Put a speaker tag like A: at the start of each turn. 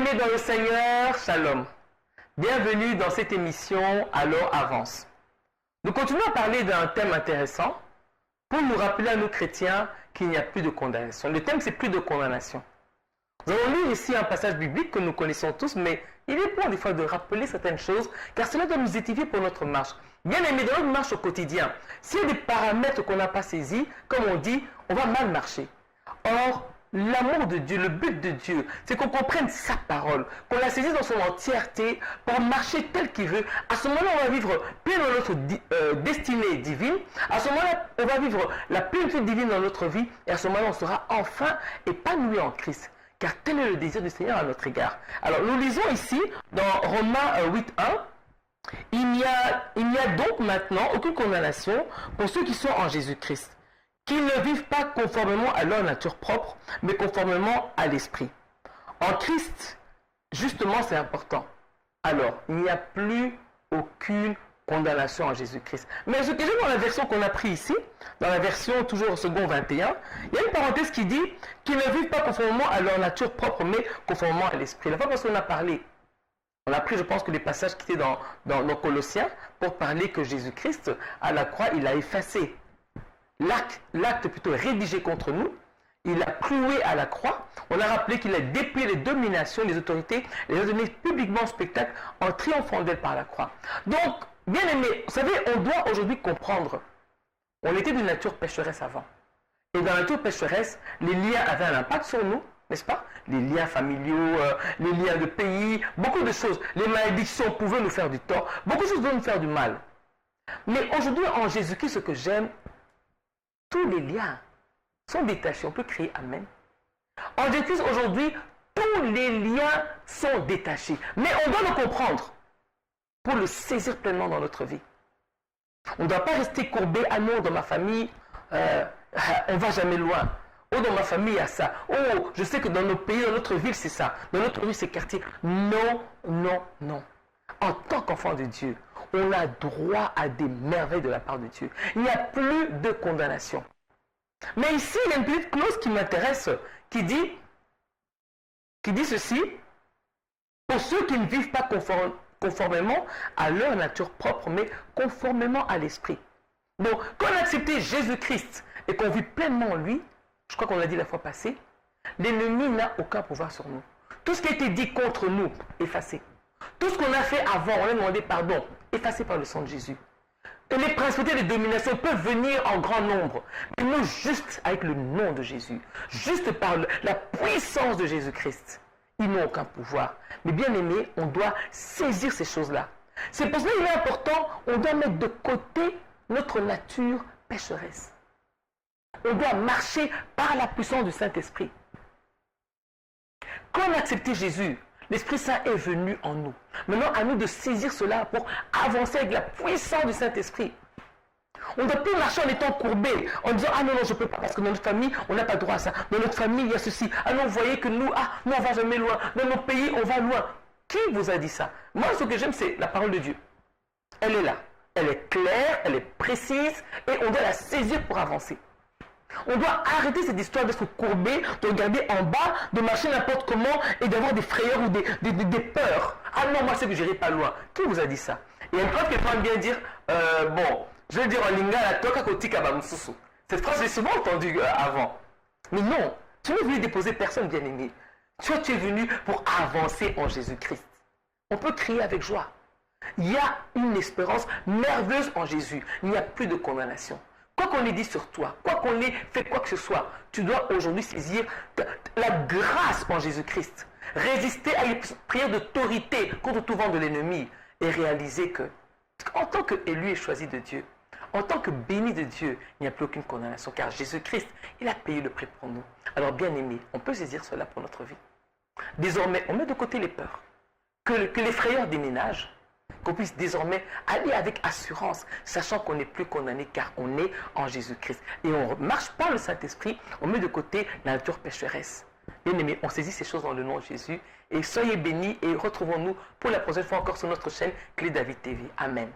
A: Bien-aimés dans le Seigneur, Shalom. Bienvenue dans cette émission Alors Avance. Nous continuons à parler d'un thème intéressant pour nous rappeler à nous chrétiens qu'il n'y a plus de condamnation. Le thème, c'est plus de condamnation. Nous avons lu ici un passage biblique que nous connaissons tous, mais il est bon des fois de rappeler certaines choses, car cela doit nous édifier pour notre marche. Bien-aimés, dans notre marche au quotidien, s'il y a des paramètres qu'on n'a pas saisis, comme on dit, on va mal marcher. Or, l'amour de Dieu, le but de Dieu, c'est qu'on comprenne sa parole, qu'on la saisisse dans son entièreté pour marcher tel qu'il veut. À ce moment-là, on va vivre plein dans notre destinée divine. À ce moment-là, on va vivre la plénitude divine dans notre vie. Et à ce moment-là, on sera enfin épanoui en Christ. Car tel est le désir du Seigneur à notre égard. Alors, nous lisons ici, dans Romains 8.1, il n'y a donc maintenant aucune condamnation pour ceux qui sont en Jésus-Christ, qu'ils ne vivent pas conformément à leur nature propre, mais conformément à l'esprit. En Christ, justement, c'est important. Alors, il n'y a plus aucune condamnation en Jésus-Christ. Mais ce que j'aime dans la version qu'on a prise ici, dans la version toujours au second 21, il y a une parenthèse qui dit qu'ils ne vivent pas conformément à leur nature propre, mais conformément à l'esprit. La fois parce qu'on a parlé, on a pris, je pense, que les passages qui étaient dans Colossiens pour parler que Jésus-Christ, à la croix, il a effacé l'acte plutôt rédigé contre nous, il a cloué à la croix, on a rappelé qu'il a déplié les dominations, les autorités, les a donné publiquement en spectacle en triomphant d'elle par la croix. Donc, bien aimé, vous savez, on doit aujourd'hui comprendre, on était d'une nature pécheresse avant. Et dans la nature pécheresse, les liens avaient un impact sur nous, n'est-ce pas? Les liens familiaux, les liens de pays, beaucoup de choses. Les malédictions pouvaient nous faire du tort, beaucoup de choses pouvaient nous faire du mal. Mais aujourd'hui, en Jésus-Christ, ce que j'aime, tous les liens sont détachés. On peut crier Amen. En Jésus-Christ, aujourd'hui, tous les liens sont détachés. Mais on doit le comprendre pour le saisir pleinement dans notre vie. On ne doit pas rester courbé. Ah non, dans ma famille, on ne va jamais loin. Oh, dans ma famille, il y a ça. Oh, je sais que dans nos pays, dans notre ville, c'est ça. Dans notre rue, c'est quartier. Non, non, non. En tant qu'enfant de Dieu, on a droit à des merveilles de la part de Dieu. Il n'y a plus de condamnation. Mais ici, il y a une petite clause qui m'intéresse, qui dit ceci, pour ceux qui ne vivent pas conformément à leur nature propre, mais conformément à l'esprit. Donc, quand on a accepté Jésus-Christ et qu'on vit pleinement en lui, je crois qu'on l'a dit la fois passée, l'ennemi n'a aucun pouvoir sur nous. Tout ce qui a été dit contre nous, effacé. Tout ce qu'on a fait avant, on a demandé pardon, effacé par le sang de Jésus. Et les principautés de domination peuvent venir en grand nombre, mais nous juste avec le nom de Jésus, juste par la puissance de Jésus-Christ. Ils n'ont aucun pouvoir. Mais bien aimé, on doit saisir ces choses-là. C'est pour cela qu'il est important, on doit mettre de côté notre nature pécheresse. On doit marcher par la puissance du Saint-Esprit. Quand on a accepté Jésus, l'Esprit Saint est venu en nous. Maintenant, à nous de saisir cela pour avancer avec la puissance du Saint-Esprit. On ne doit plus marcher en étant courbé, en disant « Ah non, non, je ne peux pas, parce que dans notre famille, on n'a pas droit à ça. Dans notre famille, il y a ceci. Ah non, vous voyez que nous, on ne va jamais loin. Dans nos pays, on va loin. » Qui vous a dit ça? Moi, ce que j'aime, c'est la parole de Dieu. Elle est là. Elle est claire, elle est précise, et on doit la saisir pour avancer. On doit arrêter cette histoire d'être courbé, de regarder en bas, de marcher n'importe comment et d'avoir des frayeurs ou des peurs. Ah non, moi c'est que je n'irai pas loin. Qui vous a dit ça? Il y a une phrase qui peut bien dire, bon, je vais dire en lingala, toka kotika bamususu. Cette phrase, j'ai souvent entendue avant. Mais non, tu n'es venu déposer personne, bien-aimé. Tu es venu pour avancer en Jésus-Christ. On peut crier avec joie. Il y a une espérance merveilleuse en Jésus. Il n'y a plus de condamnation. Quoi qu'on ait dit sur toi, quoi qu'on ait fait quoi que ce soit, tu dois aujourd'hui saisir la grâce en Jésus-Christ. Résister à une prière d'autorité contre tout vent de l'ennemi et réaliser que, en tant qu'élu et choisi de Dieu, en tant que béni de Dieu, il n'y a plus aucune condamnation car Jésus-Christ, il a payé le prix pour nous. Alors bien aimé, on peut saisir cela pour notre vie. Désormais, on met de côté les peurs, que les frayeurs déménagent, qu'on puisse désormais aller avec assurance, sachant qu'on n'est plus condamné car on est en Jésus-Christ. Et on marche par le Saint-Esprit, on met de côté la nature pécheresse. Bien aimé, on saisit ces choses dans le nom de Jésus. Et soyez bénis et retrouvons-nous pour la prochaine fois encore sur notre chaîne Clé David TV. Amen.